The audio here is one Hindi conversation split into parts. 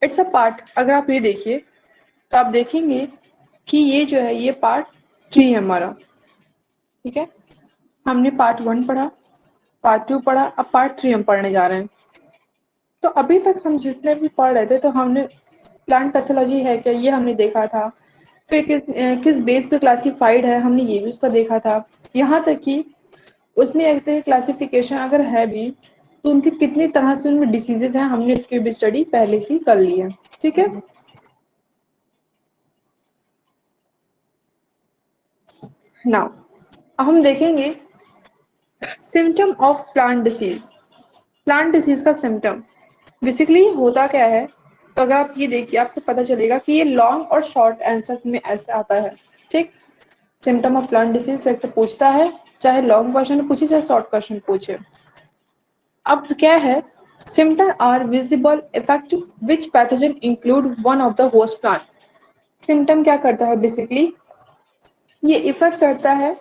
It's a part. अगर आप ये देखिए तो आप देखेंगे कि ये जो है ये पार्ट 3 है हमारा। ठीक है, हमने पार्ट 1 पढ़ा, पार्ट 2 पढ़ा, अब पार्ट 3 हम पढ़ने जा रहे हैं। तो अभी तक हम जितने भी पढ़ रहे थे तो हमने प्लांट पैथोलॉजी है क्या ये हमने देखा था, फिर किस बेस पे क्लासिफाइड है हमने ये भी उसका देखा था। यहाँ तक कि उसमें एक क्लासिफिकेशन अगर है भी तो उनकी कितनी तरह से उनमें डिसीजेज हैं हमने इसकी भी स्टडी पहले से कर ली है। ठीक है, नाउ हम देखेंगे symptom of plant disease. Plant disease का सिम्टम बेसिकली होता क्या है, तो अगर आप ये देखिए आपको पता चलेगा कि ये लॉन्ग और शॉर्ट आंसर में ऐसे आता है। ठीक, symptom of plant disease sector पूछता है, चाहे लॉन्ग क्वेश्चन पूछे चाहे शॉर्ट क्वेश्चन पूछे। अब क्या है, symptom are visible effect which pathogen include one of the host plant. Symptom क्या करता है बेसिकली, ये इफेक्ट करता है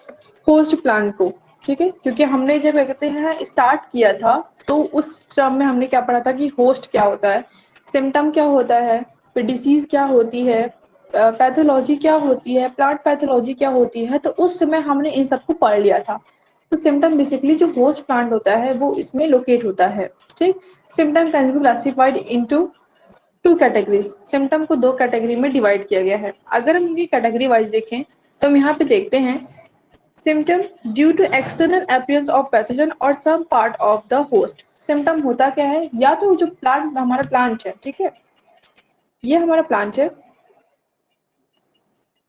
होस्ट प्लांट को। ठीक है, क्योंकि हमने जब कहते हैं स्टार्ट किया था तो उस टर्म में हमने क्या पढ़ा था कि होस्ट क्या होता है, सिम्टम क्या होता है, फिर डिसीज क्या होती है, पैथोलॉजी क्या होती है, प्लांट पैथोलॉजी क्या होती है, तो उस समय हमने इन सबको पढ़ लिया था। तो सिम्टम बेसिकली जो होस्ट प्लांट होता है वो इसमें लोकेट होता है। ठीक, symptom can be classified into two categories. Symptom को दो कैटेगरी में डिवाइड किया गया है। अगर हम इनकी कैटेगरी वाइज देखें तो हम यहाँ पे देखते हैं symptom due to external appearance of pathogen और some part of the host. Symptom होता क्या है, या तो जो प्लांट हमारा प्लांट है, ठीक है, ये हमारा प्लांट है,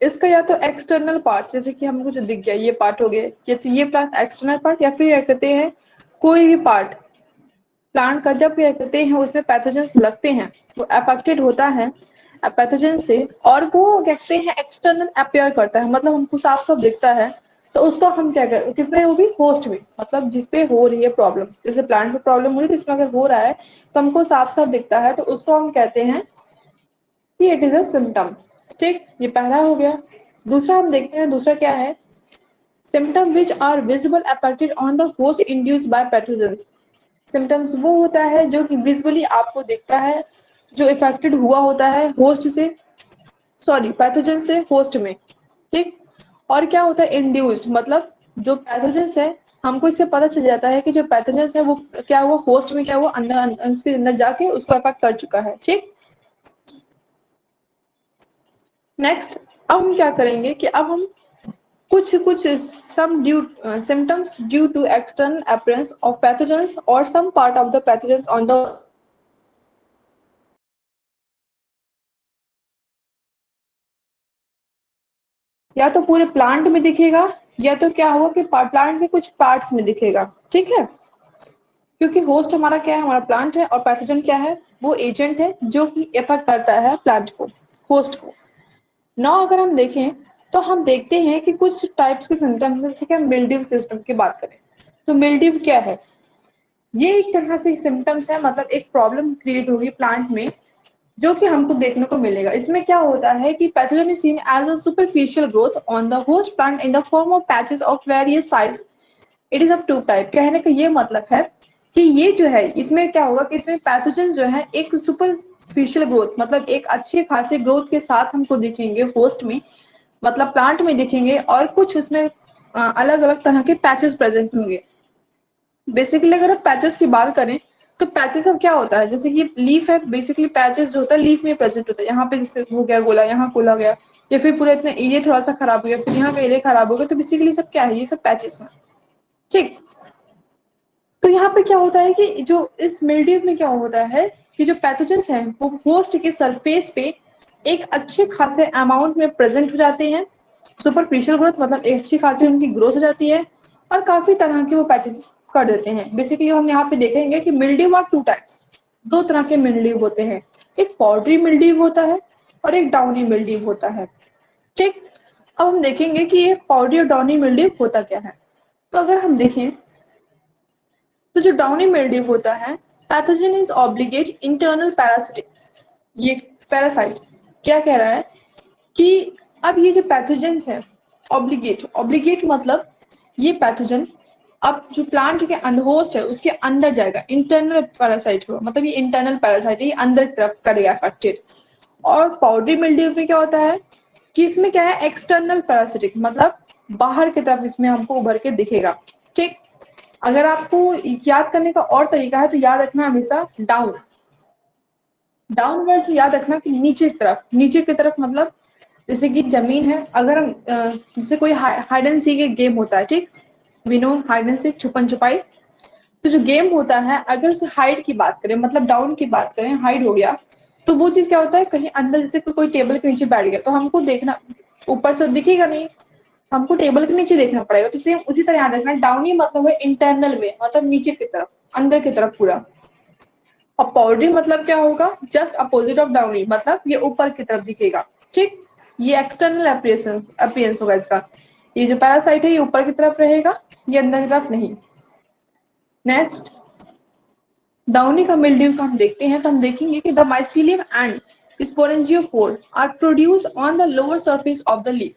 इसका या तो एक्सटर्नल पार्ट जैसे कि हमको जो दिख गया ये पार्ट हो गया, या तो ये प्लांट एक्सटर्नल पार्ट, या फिर क्या कहते हैं कोई भी पार्ट प्लांट का जब क्या कहते हैं उसमें पैथोजेंस लगते हैं वो अफेक्टेड होता है पैथोजन से, और वो कहते हैं एक्सटर्नल अपेयर करता है, मतलब हमको साफ साफ दिखता है, तो उसको हम क्या करें, किसमें होगी, होस्ट में, मतलब जिसपे हो रही है प्रॉब्लम, जैसे प्लांट में प्रॉब्लम हो रही है तो इसमें अगर हो रहा है तो हमको साफ साफ दिखता है, तो उसको हम कहते हैं कि इट इज अ सिम्टम। ठीक, ये पहला हो गया। दूसरा हम देखते हैं, दूसरा क्या है, symptom which are visible affected on the host induced by pathogens. Symptoms वो होता है जो कि विजुअली आपको दिखता है, जो इफेक्टेड हुआ होता है होस्ट से, सॉरी पैथोजन से होस्ट में। ठीक, और क्या होता है इंड्यूस्ड, मतलब जो पैथोजेंस है हमको इससे पता चल जाता है कि जो पैथोजेंस है वो क्या हुआ होस्ट में, क्या हुआ अंदर उसके अंदर जाके उसको अफेक्ट कर चुका है। ठीक, नेक्स्ट अब हम क्या करेंगे कि अब हम कुछ कुछ some due symptoms due to external appearance of pathogens और some part of the pathogens on the, या तो पूरे प्लांट में दिखेगा या तो क्या होगा कि प्लांट के कुछ पार्ट्स में दिखेगा। ठीक है, क्योंकि होस्ट हमारा क्या है, हमारा प्लांट है, और पैथोजन क्या है, वो एजेंट है जो कि इफेक्ट करता है प्लांट को, होस्ट को। नौ अगर हम देखें तो हम देखते हैं कि कुछ टाइप्स के सिम्टम्स, जैसे कि हम मिल्ड्यू सिस्टम की बात करें तो मिल्ड्यू क्या है, ये एक तरह से सिम्टम्स है, मतलब एक प्रॉब्लम क्रिएट होगी प्लांट में जो कि हमको देखने को मिलेगा। इसमें क्या होता है कि pathogen is seen as a superficial growth on the host plant in the form of patches of various size. It is of two type. कहने का ये मतलब है कि ये जो है इसमें क्या होगा कि इसमें पैथोजन जो है एक सुपरफिशियल ग्रोथ, मतलब एक अच्छे खासे ग्रोथ के साथ हमको दिखेंगे होस्ट में, मतलब प्लांट में दिखेंगे, और कुछ उसमें अलग अलग तरह के पैचेस प्रेजेंट होंगे। बेसिकली अगर आप पैचेस की बात करें तो पैचेस अब क्या होता है, जैसे कि लीफ है, बेसिकली पैचेस जो होता है लीफ में प्रेजेंट होता है, यहाँ पे जैसे हो गया गोला, यहाँ गोला गया, या फिर पूरा इतना एरिया थोड़ा सा खराब हो गया, फिर यहाँ का एरिया खराब हो गया, तो बेसिकली सब क्या है, ये सब पैचेस हैं। ठीक, तो यहाँ पे क्या होता है कि जो इस मिल्ड्यू में क्या होता है कि जो पैथोजेंस हैं वो होस्ट के सरफेस पे एक अच्छे खासे अमाउंट में प्रेजेंट हो जाते हैं, सुपरफिशियल ग्रोथ, मतलब एक अच्छी खासी उनकी ग्रोथ हो जाती है, और काफी तरह के वो पैचेस कर देते हैं। बेसिकली हम यहाँ पे देखेंगे कि मिल्ड्यू आर टू टाइप्स, दो तरह के मिल्ड्यू होते हैं, एक पाउडरी मिल्ड्यू होता है और एक डाउनी मिल्ड्यू होता है। ठीक, अब हम देखेंगे कि ये पाउडरी और डाउनी मिल्ड्यू होता क्या है। तो अगर हम देखें तो जो डाउनी मिल्ड्यू होता है, pathogen is obligate internal parasitic, ये पैरासाइट क्या कह रहा है कि अब ये जो पैथोजेंस है ऑब्लिगेट, ऑब्लिगेट मतलब ये पैथोजन अब जो प्लांट के होस्ट है उसके अंदर जाएगा, इंटरनल पैरासाइट होगा, मतलब ये इंटरनल पैरासाइट है, ये अंदर की तरफ करेगा अफेक्टेड। और पाउडरी मिल्ड्यू में क्या होता है कि इसमें क्या है, एक्सटर्नल पैरासिटिक, मतलब बाहर की तरफ इसमें हमको उभर के दिखेगा। ठीक, अगर आपको याद करने का और तरीका है तो याद रखना हमेशा डाउन, डाउनवर्ड से याद रखना कि नीचे की तरफ, नीचे की तरफ मतलब जैसे कि जमीन है, अगर हम जैसे कोई हाइड एंड सीक गेम होता है, ठीक, we know hide and seek, छुपन छुपाई। तो जो गेम होता है अगर उसे हाइड की बात करें, मतलब डाउन की बात करें, हाइड हो गया, तो वो चीज क्या होता है, कहीं अंदर जैसे कोई टेबल के नीचे बैठ गया तो हमको देखना, ऊपर से दिखेगा नहीं, हमको टेबल के नीचे देखना पड़ेगा। तो सेम उसी तरह याद रखना, डाउन ही मतलब है इंटरनल में, मतलब नीचे की तरफ, अंदर की तरफ पूरा। और पाउडरी मतलब क्या होगा, जस्ट अपोजिट ऑफ डाउनी, मतलब ये ऊपर की तरफ दिखेगा। ठीक, ये एक्सटर्नल अपीयरेंस होगा इसका। ये जो पैरासाइट है ये ऊपर की तरफ रहेगा, ये अंदर की तरफ नहीं। नेक्स्ट, डाउनी का मिल्ड्यू का हम देखते हैं तो हम देखेंगे कि the mycelium and sporangiophore are produce on the lower surface of the leaf.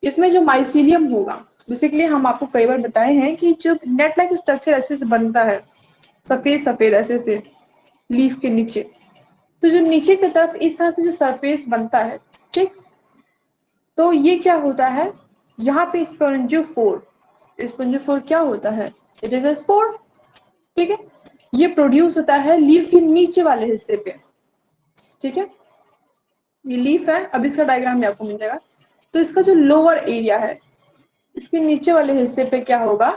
इसमें जो माइसीलियम होगा, बेसिकली हम आपको कई बार बताए हैं कि जो नेट लाइक स्ट्रक्चर ऐसे से बनता है, सफेद सफेद ऐसे से लीफ के नीचे, तो जो नीचे की तरफ इस तरह से जो सरफेस बनता है, ठीक, तो ये क्या होता है, यहाँ पे स्पोरेंजियोफोर, स्पोरेंजियोफोर क्या होता है, इट इज अ स्पोर। ठीक है, ये प्रोड्यूस होता है लीफ के नीचे वाले हिस्से पे। ठीक है, ये लीफ है, अब इसका डायग्राम में आपको मिल जाएगा। तो इसका जो लोअर एरिया है, इसके नीचे वाले हिस्से पे क्या होगा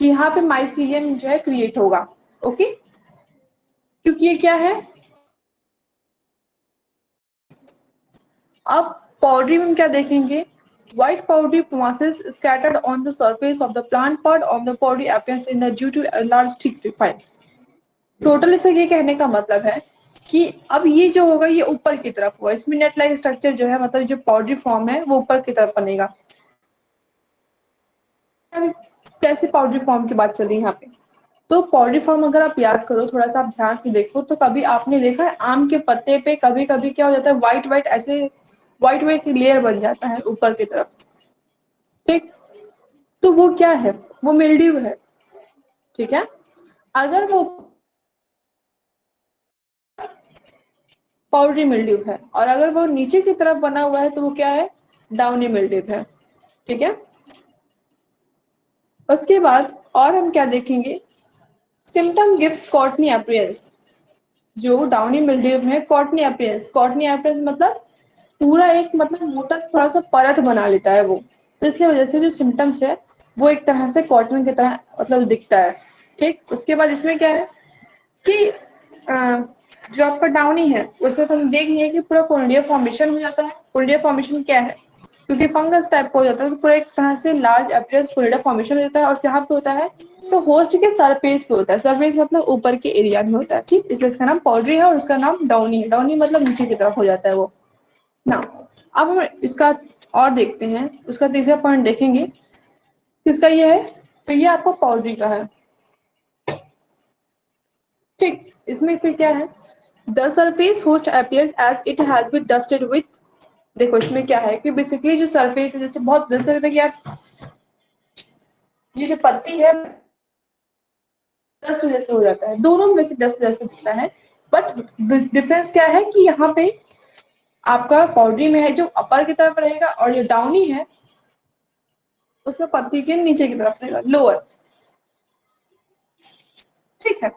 कि यहाँ पे माइसीलियम जो है क्रिएट होगा। ओके, क्योंकि ये क्या है, अब पाउडरी में हम क्या देखेंगे, white powdery masses scattered on the surface of the plant part of the powdery appears in the due to a large thick refined। Total इसे ये कहने का मतलब है कि अब ये जो होगा ये ऊपर की तरफ होगा, इसमें नेट लाइक स्ट्रक्चर जो है, मतलब जो पाउडरी फॉर्म है वो ऊपर की तरफ बनेगा। कैसे पाउडरी फॉर्म की बात चल रही है यहाँ पे, तो पाउडरी फॉर्म अगर आप याद करो, थोड़ा सा आप ध्यान से देखो, तो कभी आपने देखा है आम के पत्ते पे कभी कभी क्या हो जाता है, व्हाइट व्हाइट ऐसे व्हाइट व्हाइट लेयर बन जाता है ऊपर की तरफ। ठीक, तो वो क्या है, वो मिल्ड्यू है। ठीक है, अगर वो पाउडरी मिल्ड्यू है, और अगर वो नीचे की तरफ बना हुआ है तो वो क्या है, डाउनी मिल्ड्यू है। ठीक है, उसके बाद और हम क्या देखेंगे, सिम्टम गिव्स कॉटनी अपीयरेंस। जो डाउनी मिल्ड्यू है, कॉटनी अपीयरेंस, कॉटनी अपीयरेंस मतलब पूरा एक, मतलब मोटा थोड़ा सा परत बना लेता है वो, तो इसलिए वजह से जो सिम्टम्स है वो एक तरह से कॉटन की तरह मतलब दिखता है। ठीक, उसके बाद इसमें क्या है कि जो आपका डाउनी है उसमें तो हम देख लिए कि पूरा कोल्डिया फॉर्मेशन हो जाता है। कोल्डिया फॉर्मेशन क्या है, क्योंकि फंगस टाइप का हो जाता है तो पूरा एक तरह से लार्ज एपियस कोल्डिया फॉर्मेशन हो जाता है। और यहाँ पे होता है तो होस्ट के सरफेस पे होता है, सरफेस मतलब ऊपर के एरिया में होता है। ठीक, इसलिए इसका नाम पाउडरी है और उसका नाम डाउनी है। डाउनी मतलब नीचे की तरफ हो जाता है वो ना। अब हम इसका और देखते हैं, उसका तीसरा पॉइंट देखेंगे, किसका ये है, तो ये आपको पाउडरी का है। ठीक, इसमें फिर क्या है, the surface host appears as it has been dusted with. देखो इसमें क्या है कि बेसिकली जो सरफेस है, जैसे बहुत जैसे लगता है कि यार ये जो पत्ती है डस्ट जैसे हो जाता है, दोनों में से डस्ट जैसे दिखता है, बट डिफरेंस क्या है कि यहाँ पे आपका पाउडरी में है जो अपर की तरफ रहेगा, और जो डाउनी है उसमें पत्ती के नीचे की तरफ रहेगा, लोअर। ठीक है,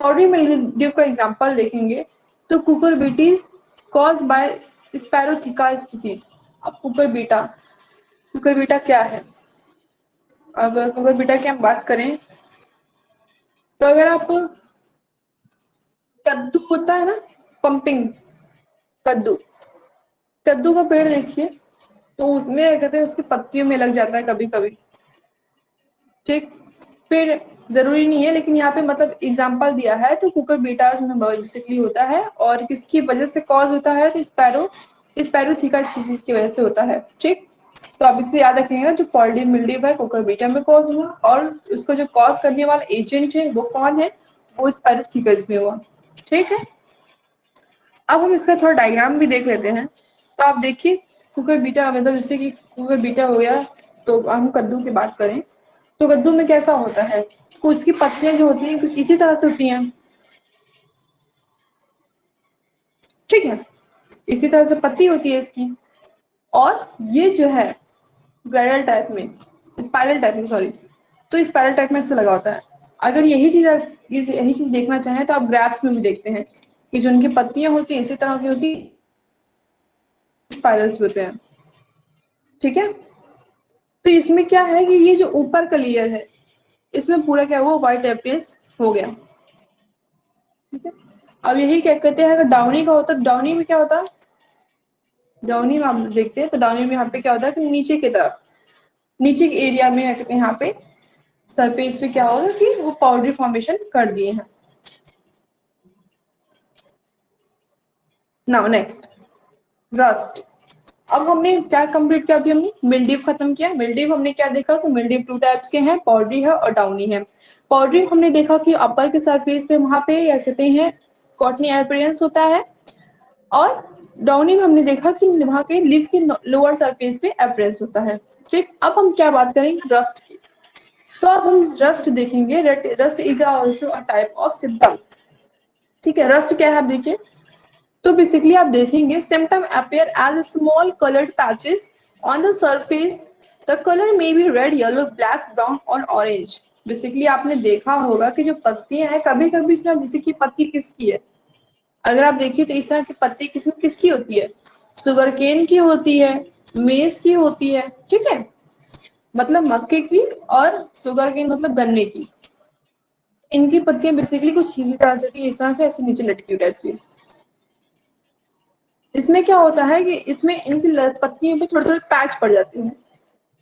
पाउडरी मिल्ड्यू का एग्जांपल देखेंगे तो कुकुरबिटीज कॉज बाय स्पैरोथिका स्पीसीज। अब कुकुरबीटा क्या है, अब कुकुरबीटा की हम बात करें तो अगर आप, कद्दू होता है ना, पंपिंग कद्दू, कद्दू का पेड़ देखिए, तो उसमें कहते हैं उसकी पत्तियों में लग जाता है कभी कभी। ठीक, फिर जरूरी नहीं है, लेकिन यहाँ पे मतलब एग्जांपल दिया है तो कुकर बीटास में बेसिकली होता है, और किसकी वजह से कॉज होता है, तो स्पैरोथीका स्पीसीज की वजह से होता है। ठीक, तो आप इसे याद रखिएगा, जो पॉली मिल्ड्यू है कुकर बीटा में कॉज हुआ, और उसको जो कॉज करने वाला एजेंट है वो कौन है, वो स्पैरोथीकस में हुआ। ठीक है, अब हम इसका थोड़ा डायग्राम भी देख लेते हैं। तो आप देखिए कुकर बीटा मतलब जैसे कि कुकर बीटा हो गया, तो हम कद्दू की बात करें तो कद्दू में कैसा होता है, कुछ की पत्तियां जो होती हैं कुछ इसी तरह से होती हैं, ठीक है, इसी तरह से पत्ती होती है इसकी। और ये जो है ग्राइडल टाइप में, स्पाइरल टाइप में, सॉरी, तो स्पाइरल टाइप में इससे लगा होता है। अगर यही चीज देखना चाहें तो आप ग्राफ्स में भी देखते हैं कि जो उनकी पत्तियां होती हैं इसी तरह की होती, स्पाइरल्स होते हैं, ठीक है। तो इसमें क्या है कि ये जो ऊपर का लेयर है इसमें पूरा क्या हुआ, व्हाइट एप्रिस हो गया, ठीक है। अब यही क्या कहते हैं, अगर डाउनी का होता, डाउनी में क्या होता, डाउनी में आप देखते हैं तो डाउनी में यहाँ पे क्या होता है कि नीचे की तरफ, नीचे के एरिया में यहाँ पे सरफेस पे क्या होगा कि वो पाउडरी फॉर्मेशन कर दिए हैं। Now next, rust. अब हमने क्या कंप्लीट किया, अभी हमने मिल्डीव खत्म किया। मिल्डीव हमने क्या देखा कि मिल्डीव टू टाइप्स के हैं, पाउडरी है और डाउनी है। पाउडरी हमने देखा कि अपर के सरफेस पे वहां पे या कहते हैं कॉटनी अपीयरेंस होता है, और डाउनी में हमने देखा कि वहां के लीफ के लोअर सरफेस पे अपीयरेंस होता है, ठीक। अब हम क्या बात करेंगे रस्ट की, तो अब हम रस्ट देखेंगे। Rust is also a type of symptom, ठीक है। रस्ट क्या है आप देखिए, तो बेसिकली आप देखेंगे symptom appear as small coloured patches on the surface, the colour may be red, yellow, black, brown और ऑरेंज। बेसिकली आपने देखा होगा कि जो पत्तियां हैं कभी कभी इसमें, जैसे कि पत्ती किसकी है, अगर आप देखिए तो इस तरह की पत्ती किसकी होती है, शुगर केन की होती है, मेज की होती है, ठीक है, मतलब मक्के की, और शुगर केन मतलब गन्ने की। इनकी पत्तियां बेसिकली कुछ इसी तरह से होती है, इस तरह से ऐसे नीचे लटकी टाइप की। इसमें क्या होता है कि इसमें इनकी पत्तियों पे थोड़े थोड़े पैच पड़ जाते हैं।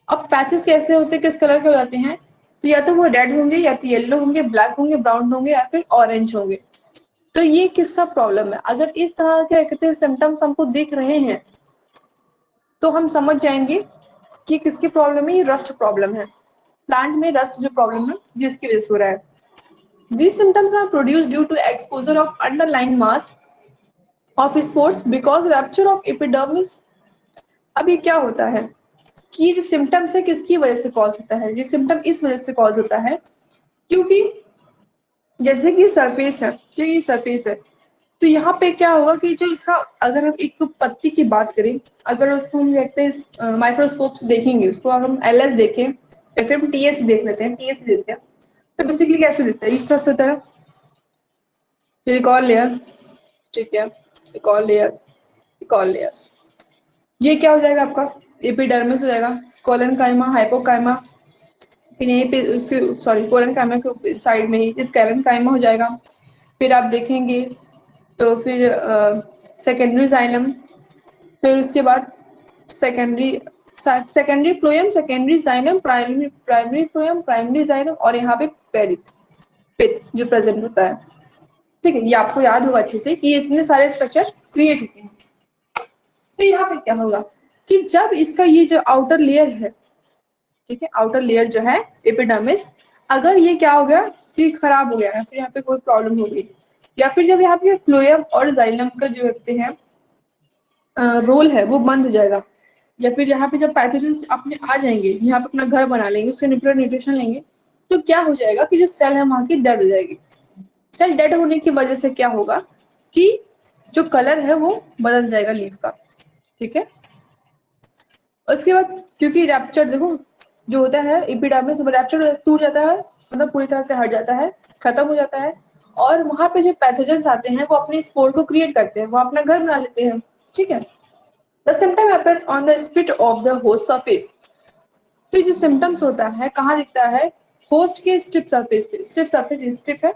अब पैचेस कैसे होते हैं, किस कलर के हो जाते हैं, तो या तो वो रेड होंगे, या तो येलो होंगे, ब्लैक होंगे, ब्राउन होंगे, या फिर ऑरेंज होंगे। तो ये किसका प्रॉब्लम है, अगर इस तरह के कहते सिम्टम्स हमको दिख रहे हैं तो हम समझ जाएंगे कि किसकी प्रॉब्लम है, ये रस्ट प्रॉब्लम है। प्लांट में रस्ट जो प्रॉब्लम है जिसकी वजह से हो रहा है। These symptoms are produced due to exposure of underlying mass of spores because rupture of epidermis। अब ये क्या होता है कि ये जो सिम्टम्स है किसकी वजह से कॉज होता है, ये सिम्टम इस वजह से कॉज होता है क्योंकि जैसे कि सरफेस है, जो ये सरफेस है, तो यहाँ पे क्या होगा कि जो इसका, अगर हम एक पत्ती की बात करें, अगर उसको हम देखते हैं माइक्रोस्कोप से देखेंगे, उसको अगर हम एलएस देखें या फिर हम टीएस देख लेते हैं, टीएस देखते हैं, तो बेसिकली कैसे दिखता है, इस तरह से होता है, फिर एक और लेयर, ठीक है, एक और लेयर, एक और लेयर, ये क्या हो जाएगा आपका एपिडर्मिस हो जाएगा, कोलन काइमा, हाइपोकाइमा, फिर यहीं पे उसके, सॉरी, कोलन काइमा के साइड में ही स्कैलन काइमा हो जाएगा। फिर आप देखेंगे तो फिर सेकेंडरी जाइलम, फिर उसके बाद secondary secondary phloem, secondary xylem, primary primary phloem, primary xylem, और यहाँ पे पेरिथ, पिथ जो प्रेजेंट होता है, ठीक है। ये आपको याद होगा अच्छे से कि इतने सारे स्ट्रक्चर क्रिएट होते हैं। तो यहाँ पे क्या होगा कि जब इसका ये जो आउटर लेयर है, ठीक है, आउटर लेयर जो है एपिडर्मिस, अगर ये क्या हो गया कि खराब हो गया है, फिर यहाँ पे कोई प्रॉब्लम हो गई, या फिर जब यहाँ पे फ्लोएम और जाइलम का जो कहते हैं रोल है वो बंद हो जाएगा, या फिर यहाँ पे जब पैथोजेंस अपने आ जाएंगे, यहाँ पे अपना घर बना लेंगे, उससे न्यूट्रिशन लेंगे, तो क्या हो जाएगा कि जो सेल है वहां की डेड हो जाएगी। सेल डेड होने की वजह से क्या होगा कि जो कलर है वो बदल जाएगा लीफ का, ठीक है। उसके बाद क्योंकि रैप्चर देखो जो होता है एपिडर्मिस, रैप्चर टूट जाता है, मतलब पूरी तरह से हट जाता है, खत्म हो जाता है, और वहां पे जो पैथोजेंस आते हैं वो अपने स्पोर को क्रिएट करते हैं, वो अपना घर बना लेते हैं, ठीक है। The symptom appears on the spit of the host surface. तो जो सिम्टम्स होता है कहाँ दिखता है, होस्ट के स्टिप सरफेस पे, स्टिप सरफेस स्टिप है,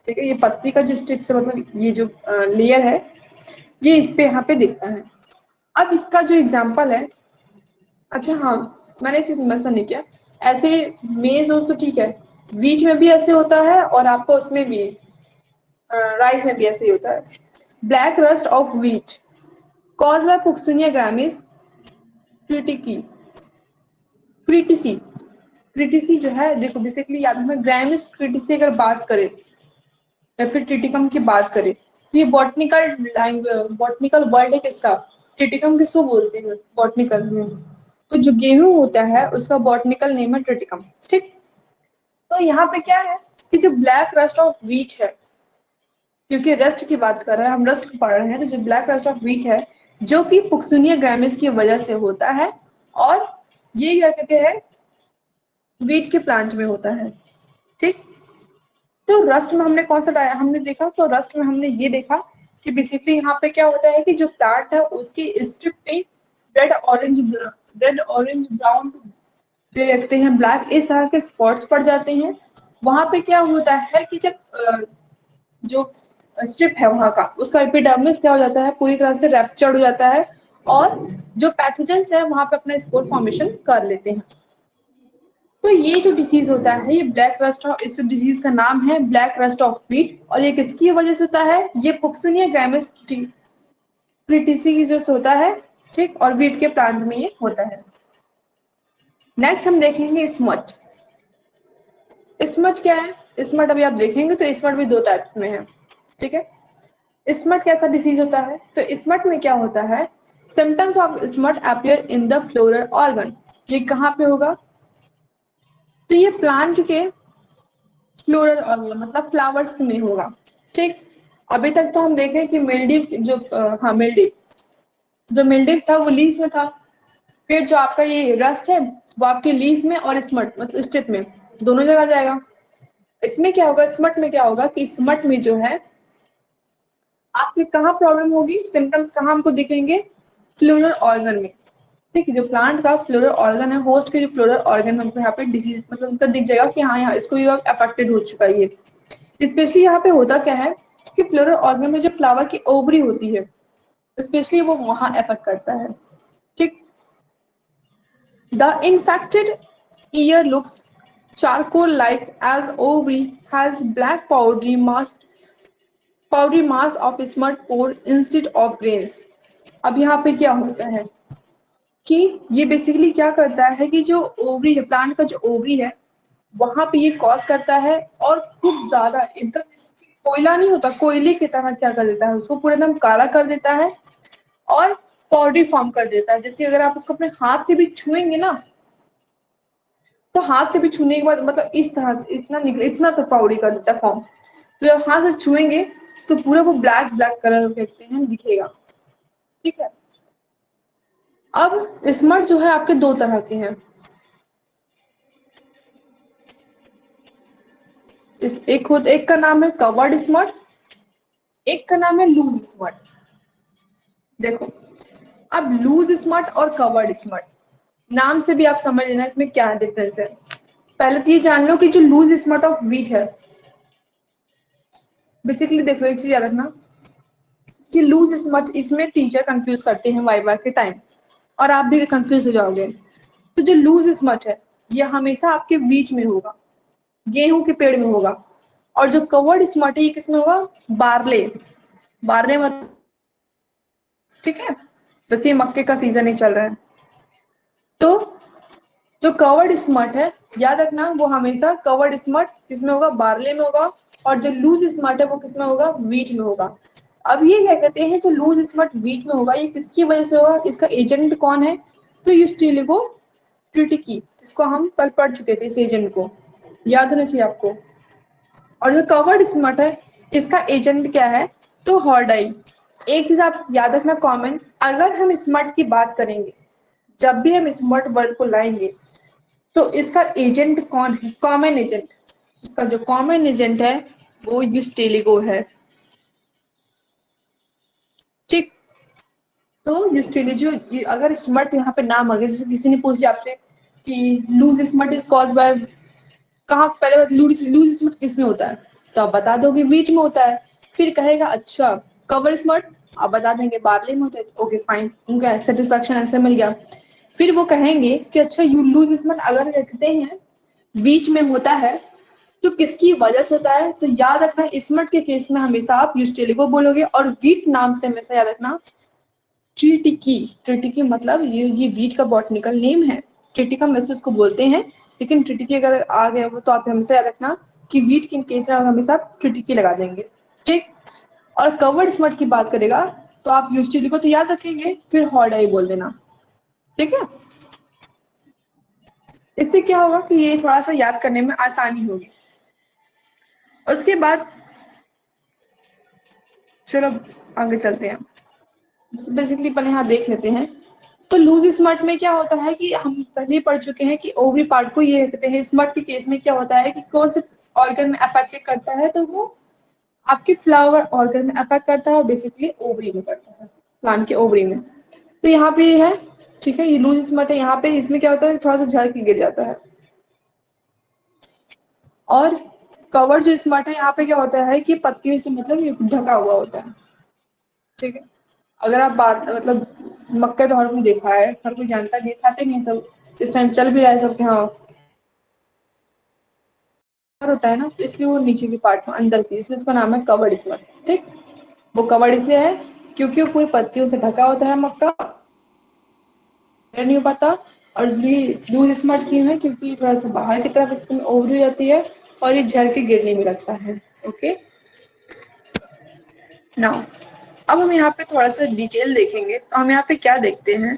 ठीक है, ये पत्ती का जो स्टिप से मतलब ये जो लेयर है ये इस पे यहाँ पे दिखता है। अब इसका जो एग्जाम्पल है, अच्छा हाँ, मैंने एक चीज मैंशन नहीं किया, ऐसे मेज हो तो ठीक है, बीच में भी ऐसे होता है और आपको उसमें भी राइस में भी ऐसे ही होता है। Black rust of wheat cause by Puccinia graminis tritici, tritici, tritici जो है देखो बेसिकली याद हमें ग्रामिस क्रिटिसी अगर बात करें या फिर ट्रिटिकम की बात करें तो ये बॉटनिकल बॉटनिकल वर्ड है किसका, ट्रिटिकम किसको बोलते हैं बॉटनिकल में, तो जो गेहूं होता है उसका बॉटनिकल नेम है ट्रिटिकम। ठीक, तो यहाँ पे क्या है कि जो ब्लैक रस्ट ऑफ व्हीट है, क्योंकि रस्ट की बात कर रहे हैं हम, रस्ट पढ़ रहे हैं, तो जो ब्लैक रस्ट ऑफ व्हीट है जो कि पुक्सिनिया ग्रामिस की वजह से होता है, और ये क्या कहते हैं व्हीट के प्लांट में होता है। ठीक, तो रस्ट में हमने कौन सा हमने देखा, तो रस्ट में हमने ये देखा कि बेसिकली यहाँ पे क्या होता है कि जो प्लांट है उसकी स्ट्रिप पे रेड ऑरेंज ब्राउन फिर रखते हैं ब्लैक, इस तरह के स्पॉट्स पड़ जाते हैं। वहां पे क्या होता है कि जब जो स्ट्रिप है वहां का, उसका एपिडर्मिस क्या हो जाता है, पूरी तरह से रैप्चर्ड हो जाता है, और जो पैथोजेंस है वहां पे अपना स्पोर फॉर्मेशन कर लेते हैं। तो ये जो डिसीज होता है ये ब्लैक रस्ट ऑफ, इस डिजीज का नाम है ब्लैक रस्ट ऑफ व्हीट, और ये किसकी वजह से होता है, ये पुक्सिनिया ग्रामिस प्रीटिसी की वजह से होता है। ठीक, और व्हीट के प्लांट में ये होता है। नेक्स्ट हम देखेंगे स्मट। स्मट क्या है, स्मट अभी आप देखेंगे तो स्मट भी दो टाइप्स में है। ठीक है, स्मट कैसा डिसीज होता है, तो स्मट में क्या होता है, symptoms of smut appear in the floral organ. ये कहाँ पे होगा, तो ये प्लांट के फ्लोरल ऑर्गन मतलब फ्लावर्स में होगा। ठीक, अभी तक तो हम देखें कि मिल्ड्यू जो हाँ मिल्ड्यू, जो मिल्ड्यू था वो लीफ में था, फिर जो आपका ये रस्ट है वो आपके लीफ में और स्मट मतलब स्ट्रिप में दोनों जगह जाएगा। इसमें क्या होगा, स्मट में क्या होगा कि स्मट में जो है आपके कहाँ प्रॉब्लम होगी, सिम्टम्स कहाँ हमको दिखेंगे, फ्लोरल ऑर्गन में। ठीक है, जो प्लांट का फ्लोरल ऑर्गन है, होस्ट के जो फ्लोरल ऑर्गन हमको यहाँ पे डिसीज मतलब उनका दिख जाएगा कि हाँ यहाँ इसको भी अफेक्टेड हो चुका है ये। स्पेशली यहाँ पे होता क्या है कि फ्लोरल ऑर्गन में जो फ्लावर की ओवरी होती है स्पेशली वो वहां अफेक्ट करता है। ठीक, the infected year looks charcoal like as ovary has black powdery mass of smut pore instead of grains। अब यहाँ पे क्या होता है कि ये बेसिकली क्या करता है कि जो ओवरी है, प्लांट का जो ओवरी है वहां पे ये कॉज करता है, और खूब ज्यादा एकदम कोयला नहीं होता, कोयले की तरह क्या कर देता है, उसको पूरा एकदम काला कर देता है और पाउडरी फॉर्म कर देता है। जैसे अगर आप उसको अपने हाथ से भी छुएंगे ना, तो हाथ से भी छूने के बाद मतलब इस तरह से इतना निकले, इतना तो पाउडरी कर देता है फॉर्म। तो जब हाथ से छुएंगे तो पूरा वो ब्लैक ब्लैक कलर देखते हैं दिखेगा। ठीक है, अब स्मट जो है आपके दो तरह के हैं, एक का नाम है कवर्ड स्मट, एक का नाम है लूज स्मट। देखो, अब लूज स्मट और कवर्ड स्मट नाम से भी आप समझ लेना इसमें क्या डिफरेंस है। पहले तो ये जान लो कि जो लूज स्मट ऑफ व्हीट है, बेसिकली देखो एक चीज याद रखना कि लूज स्मट इसमें टीचर कंफ्यूज करते हैं वाइवा के टाइम, और आप भी कंफ्यूज हो जाओगे। तो जो लूज स्मट है ये हमेशा आपके बीच में होगा, गेहूं के पेड़ में होगा, और जो कवर्ड स्मट है ये किसमें होगा, बारले, बारले मत। ठीक है, बस ये मक्के का सीजन ही चल रहा है। तो जो कवर्ड स्मट है याद रखना वो हमेशा कवर्ड स्मट किसमें होगा, बारले में होगा, और जो लूज स्मट है वो किसमें होगा, बीच में होगा। अब ये क्या कहते हैं जो लूज स्मट बीच में होगा ये किसकी वजह से होगा, इसका एजेंट कौन है, तो यूस्टिलिगो ट्रिटिकी, इसको हम कल पढ़ चुके थे, इस एजेंट को याद होना चाहिए आपको। और जो कवर्ड स्मट है इसका एजेंट क्या है, तो हॉर्डाई। एक चीज आप याद रखना कॉमन, अगर हम स्मट की बात करेंगे, जब भी हम स्मट वर्ड को लाएंगे तो इसका एजेंट कौन है, कॉमन एजेंट, इसका जो कॉमन एजेंट है वो यूस्टेलिगो है। ठीक, तो यूस्टेलिगो, अगर स्मट यहाँ पे नाम आ गया, जैसे किसी ने पूछ लिया आपसे कि loose smut is cause by, कहाँ पहले लूज स्मट किस में होता है, तो आप बता दोगे बीच में होता है। फिर कहेगा अच्छा कवर स्मट, आप बता देंगे बार्ले में होता है, ओके फाइन, उनका सेटिस्फैक्शन आंसर मिल गया। फिर वो कहेंगे कि अच्छा यू लूज स्मट अगर रखते हैं बीच में होता है तो किसकी वजह से होता है, तो याद रखना स्मट के केस में हमेशा आप यूस्टेलिगो बोलोगे, और वीट नाम से हमेशा याद रखना ट्रिटिकी। ट्रिटिकी मतलब ये वीट का बॉटनिकल नेम है, ट्रिटिकम वैसे उसको बोलते हैं, लेकिन ट्रिटिकी अगर आ गया वो तो आप हमेशा याद रखना कि वीट के केस में हमेशा ट्रिटिकी लगा देंगे। ठीक, और कवर्ड स्मट की बात करेगा तो आप यूस्टेलिगो तो याद रखेंगे, फिर हॉर्डाई बोल देना। ठीक है, इससे क्या होगा कि ये थोड़ा सा याद करने में आसानी होगी। उसके बाद चलो आगे चलते हैं। बेसिकली पहले यहाँ देख लेते हैं। तो लूज स्मट में क्या होता है कि हम पहले पढ़ चुके हैं कि ओवरी पार्ट को ये कहते हैं। स्मट के केस में क्या होता है कि कौन से ऑर्गन में अफेक्ट करता है, तो वो आपके फ्लावर ऑर्गन में अफेक्ट करता है और बेसिकली ओवरी में करता है, प्लांट के ओवरी में। तो यहाँ पे ये है, ठीक है, ये लूज स्मट है। यहाँ पे इसमें क्या होता है, थोड़ा सा झड़ के गिर जाता है। और कवर जो स्मट है, यहाँ पे क्या होता है कि पत्तियों से मतलब ये ढका हुआ होता है, ठीक है। अगर आप बात मतलब मक्के तो हर कोई देखा है, हर कोई जानता भी है, खाते भी हैं सब, इस टाइम चल भी रहा है सबके यहाँ होता है ना, तो इसलिए वो नीचे की पार्ट में अंदर की, इसलिए उसका नाम है कवर्ड स्मट। ठीक, वो कवर्ड इसलिए है क्योंकि वो पूरी पत्तियों से ढका होता है मक्का, नहीं हो पाता। और ये लूज स्मट क्यों है, क्योंकि थोड़ा सा बाहर की तरफ इसमें ओवरी हो जाती है और ये झड़ के गिरने में लगता है। ओके, नाउ अब हम यहाँ पे थोड़ा सा डिटेल देखेंगे। तो हम यहाँ पे क्या देखते हैं,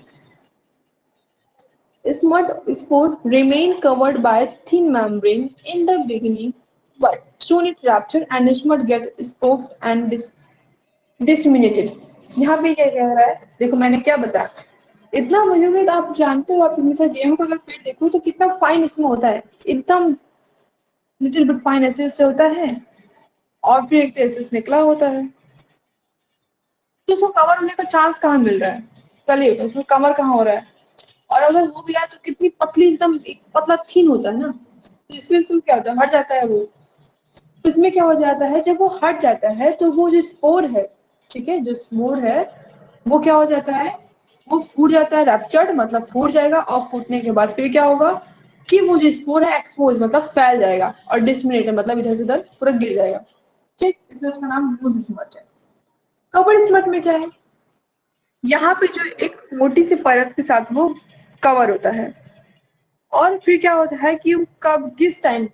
smut spore remain covered by a thin membrane in the beginning, but soon it rupture and smut get spokes and disseminated। यहाँ पे क्या कह रहा है, देखो मैंने क्या बताया, इतना समझोगे तो आप जानते हो, आप हमेशा गेहूं का अगर पेड़ देखो तो कितना फाइन इसमें होता है, एकदम लिटिल बिट फाइन ऐसे ऐसे होता है, और फिर एक ऐसे निकला होता है। तो उसको कवर होने का चांस कहाँ मिल रहा है, पहले होता है उसमें कवर कहाँ हो रहा है। और अगर हो भी रहा है तो कितनी पतली, एकदम पतला थीन होता है ना, तो इसकी वजह से क्या होता है, हट जाता है वो। तो इसमें क्या हो जाता है, जब वो हट जाता है तो वो जो स्पोर है, ठीक है, जो स्पोर है वो क्या हो जाता है, वो फूट जाता है, रैप्चर्ड मतलब फूट जाएगा, और फूटने के बाद फिर क्या होगा कि वो जो स्पोर है एक्सपोज मतलब फैल जाएगा, और डिसमिनेटेड मतलब इधर से उधर पूरा गिर जाएगा। ठीक, इसलिए उसका नाम लूज स्मट है। कवर स्मट में क्या है, यहाँ पे जो एक मोटी सी परत के साथ वो कवर होता है। और फिर क्या होता है कि कब किस टाइम,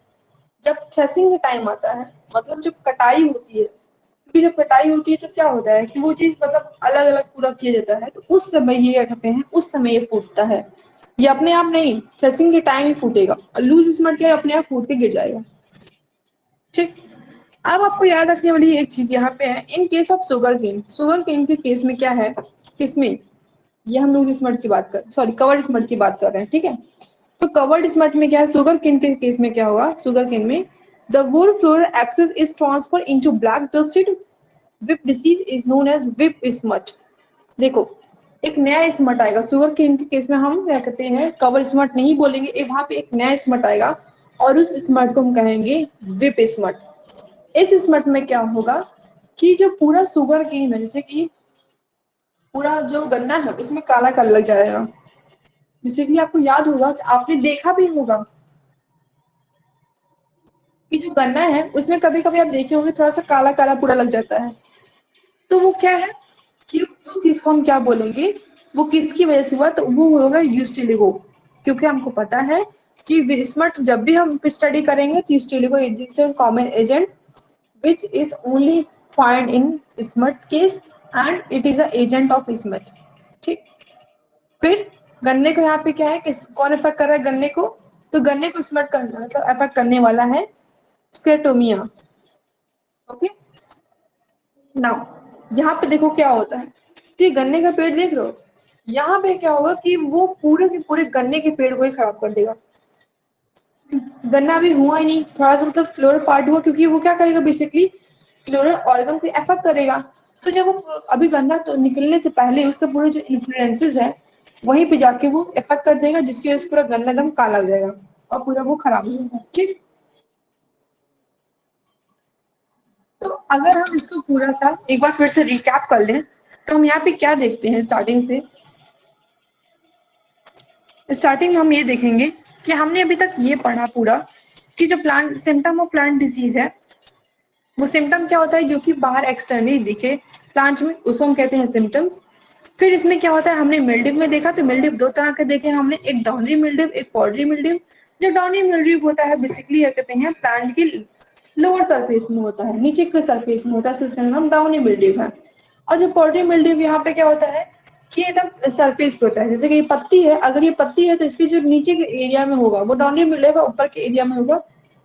जब थ्रेसिंग का टाइम आता है, मतलब जब कटाई होती है, क्योंकि जब कटाई होती है तो क्या होता है कि वो चीज मतलब अलग अलग पूरा किया जाता है, तो उस समय ये क्या कहते हैं, उस समय ये फूटता है। ये अपने आप नहीं, थ्रेसिंग के टाइम ही फूटेगा, और लूज स्मट क्या है, अपने आप फूट के गिर जाएगा। ठीक, अब आपको याद रखने वाली एक चीज यहाँ पे है, in case of sugar cane, sugar cane के केस में क्या है, किसमें, ये हम लूज स्मट की बात कर, सॉरी कवर्ड स्मट की बात कर रहे हैं, ठीक है। तो कवर्ड स्मट में क्या है, शुगर केन के केस में क्या होगा, शुगर केन में the whole floral axis is transfer into black dusted whip disease is known as whip smut. देखो, एक नया स्मट आएगा शुगर केन के केस में, हम क्या कहते हैं कवर स्मट नहीं बोलेंगे, एक वहां पे एक नया स्मट आएगा और उस स्मट को हम कहेंगे विप स्मट। इस स्मट में क्या होगा कि जो पूरा शुगर केन है, जैसे कि पूरा जो गन्ना है उसमें काला काला लग जाएगा। बेसिकली आपको याद होगा, आपने देखा भी होगा कि जो गन्ना है उसमें कभी कभी आप देखे होंगे थोड़ा सा काला काला पूरा लग जाता है। तो वो क्या है कि उस चीज को हम क्या बोलेंगे, वो किसकी वजह से हुआ, तो वो होगा यूस्टिलिगो। क्योंकि हमको पता है कि स्मट जब भी हम स्टडी करेंगे तो Ustilago is a common agent which is only found in smut case and it is a agent of smut। ठीक, फिर गन्ने को यहाँ पे क्या है कि कौन अफेक्ट कर रहा है गन्ने को, तो गन्ने को स्मट करना मतलब अफेक्ट करने वाला है स्क्लेटोमिया। ओके, नाउ यहाँ पे देखो क्या होता है, तो ये गन्ने का पेड़ देख रहे हो, यहाँ पे क्या होगा कि वो पूरे के पूरे गन्ने के पेड़ को ही खराब कर देगा। गन्ना अभी हुआ ही नहीं, थोड़ा सा मतलब फ्लोरल पार्ट हुआ, क्योंकि वो क्या करेगा बेसिकली फ्लोरल ऑर्गन को अफेक्ट करेगा। तो जब वो अभी गन्ना तो निकलने से पहले उसका पूरे जो इन्फ्लुएंसेस है वहीं पे जाके वो अफेक्ट कर देगा, जिसकी वजह से पूरा गन्ना एकदम काला हो जाएगा और पूरा वो खराब हो जाएगा। ठीक, तो अगर हम इसको पूरा सा एक बार फिर से रिकैप कर लें, तो हम यहाँ पे क्या देखते हैं, स्टार्टिंग से स्टार्टिंग में हम ये देखेंगे कि हमने अभी तक ये पढ़ा पूरा कि जो plant symptom of plant disease है, वो सिम्टम क्या होता है जो कि बाहर एक्सटर्नली दिखे प्लांट में, उसको हम कहते हैं सिम्टम्स। फिर इसमें क्या होता है, हमने मिल्ड्यू में देखा, तो मिल्ड्यू दो तरह के देखे हमने, एक डाउनरी मिल्ड्यू, एक पॉडरी मिल्ड्यू। जो डाउनरी मिल्ड्यू होता है बेसिकली क्या कहते हैं, प्लांट की लोअर सरफेस में होता है, नीचे के सरफेस में होता है, इसका नाम डाउनी मिल्ड्यू है। और जो पॉडरी मिल्ड्यू यहाँ पे क्या होता है कि एकदम सरफेस पे होता है। जैसे कि ये पत्ती है, अगर ये पत्ती है तो इसके जो नीचे के एरिया में होगा वो डाउनरी मिल्ड्यू है, ऊपर के एरिया में होगा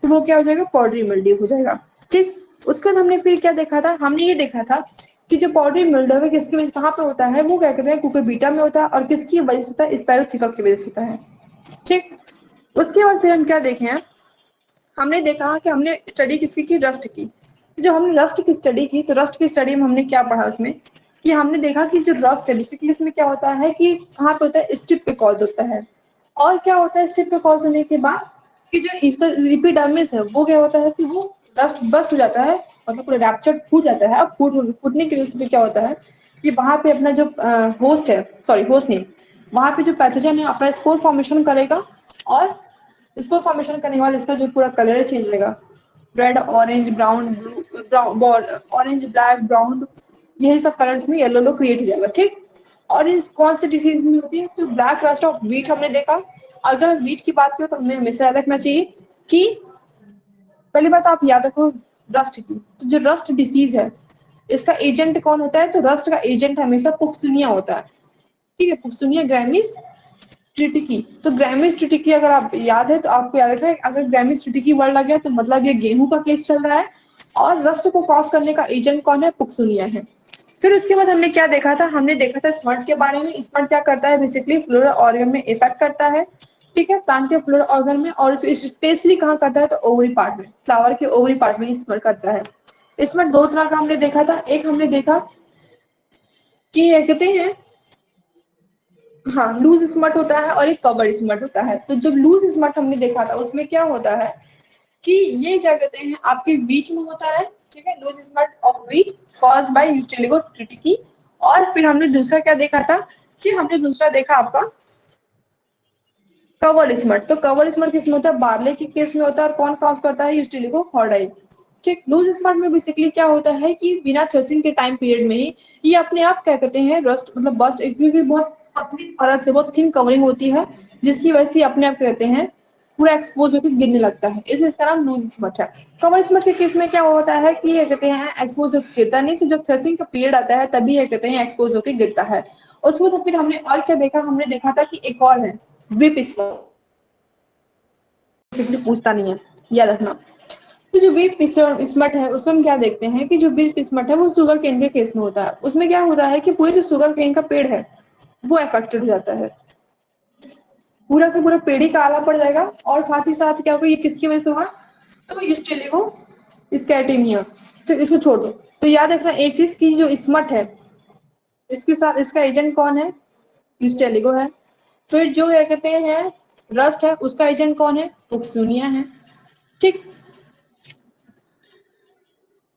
तो वो क्या हो जाएगा, पाउडरी मिल्ड्यू हो जाएगा। ठीक, उसके बाद हमने फिर क्या देखा था, हमने ये देखा था कि जो पाउडरी मिल्ड्यू है किसकी वजह कहाँ पे होता है, वो क्या कहते हैं कुकुरबिटा में होता है, और किसकी वजह से होता है, स्पैरोथेका की वजह से होता है। ठीक, उसके बाद फिर हम क्या देखे हैं, हमने देखा कि हमने स्टडी किसकी की, रस्ट की। जब हमने रस्ट की स्टडी की तो रस्ट की स्टडी में हमने क्या पढ़ा उसमें, कि हमने देखा कि जो रस्ट है बेसिकली इसमें क्या होता है कि कहाँ पे होता है, स्टिप पे कॉज होता है। और क्या होता है स्टिप पे कॉज होने के बाद कि जो एपिडर्मिस है वो क्या होता है कि वो रस्ट बस्ट हो जाता है, मतलब पूरा रैप्चर फूट जाता है। अब फूटने की वजह से क्या होता है कि वहां पे अपना जो होस्ट है, सॉरी होस्ट नहीं, वहां पे जो पैथोजन है अपना स्पोर फॉर्मेशन करेगा, और स्पोर फॉर्मेशन करने के बाद इसका जो पूरा कलर चेंज होगा, red orange brown blue, brown orange black brown, यही सब कलर्स में येलो येलो क्रिएट हो जाएगा। ठीक, और इस कौन से डिसीज में होती है, तो ब्लैक रस्ट ऑफ व्हीट हमने देखा। अगर हम व्हीट की बात करें तो हमें हमेशा याद रखना चाहिए कि पहली बात आप याद रखो रस्ट की, तो जो रस्ट डिसीज है इसका एजेंट कौन होता है, तो रस्ट का एजेंट हमेशा पुक्सुनिया होता है। ठीक है, पुक्सुनिया ग्रामिस ट्रिटिकी। तो ग्रामिस ट्रिटिकी अगर आप याद है तो आपको याद रखना है, अगर ग्रामिस ट्रिटिकी वर्ड लग गया तो मतलब ये गेहूं का केस चल रहा है, और रस्ट को कॉज करने का एजेंट कौन है, पुक्सुनिया है। फिर उसके बाद हमने क्या देखा था, हमने देखा था स्मर्ट के बारे में। स्मर्ट क्या करता है, बेसिकली फ्लोरल ऑर्गन में इफेक्ट करता है। ठीक है, प्लांट के फ्लोरल ऑर्गन में, और स्पेशली कहाँ करता है, तो ओवरी पार्ट में, फ्लावर के ओवरी पार्ट में स्मर्ट करता है। स्मर्ट दो तरह का हमने देखा था, एक हमने देखा कि ये कहते हैं, हाँ लूज स्मर्ट होता है और एक कवर स्मर्ट होता है। तो जब लूज स्मर्ट हमने देखा था उसमें क्या होता है कि ये क्या कहते हैं आपके बीच में होता है। ठीक है, loose smut of wheat cause by Ustilago tritici. और फिर हमने दूसरा क्या देखा था, कि हमने दूसरा देखा आपका कवर स्मर्ट। तो कवर स्मर्ट किसमें होता है, बार्ले के केस में होता है, और कौन कॉज करता है, यूस्टेलिको हॉर्डाई। ठीक, लूज स्मर्ट में बेसिकली क्या होता है कि बिना थ्रेसिंग के टाइम पीरियड में ही ये अपने आप क्या कहते हैं रस्ट, मतलब बस्ट, क्योंकि बहुत पतली परत से बहुत थिन कवरिंग होती है, जिसकी वजह से अपने आप कहते हैं पूरा एक्सपोज होकर गिरने लगता है, इसलिए इसका नाम लूज स्मर्ट है। कवर स्मर्ट के केस में क्या होता है कि ये कहते हैं एक्सपोज होकर गिरता नहीं, सिर्फ जब थ्रेसिंग का पीरियड आता है तभी ये कहते हैं एक्सपोज होकर गिरता है। उसमें तो फिर हमने और क्या देखा, हमने देखा था कि एक और है ड्रिप स्मर्ट, बेसिकली पूछता नहीं है, याद रखना। तो जो वीट स्मट है उसमें हम क्या देखते हैं कि जो वीट स्मट है वो शुगर केन के केस में होता है। उसमें क्या होता है कि पूरे जो शुगर केन का पेड़ है वो अफेक्टेड हो जाता है, पूरा का पूरा पेड़ ही काला पड़ जाएगा। और साथ ही साथ क्या होगा, ये किसकी वजह से होगा, तो यूस्टेलिको स्कैटिनिया। तो इसको छोड़ दो। तो याद रखना एक चीज की, जो स्मट है इसके साथ इसका एजेंट कौन है, यूस्टेलिको है। फिर जो क्या कहते हैं रस्ट है उसका एजेंट कौन है, पुक्सुनिया है। ठीक,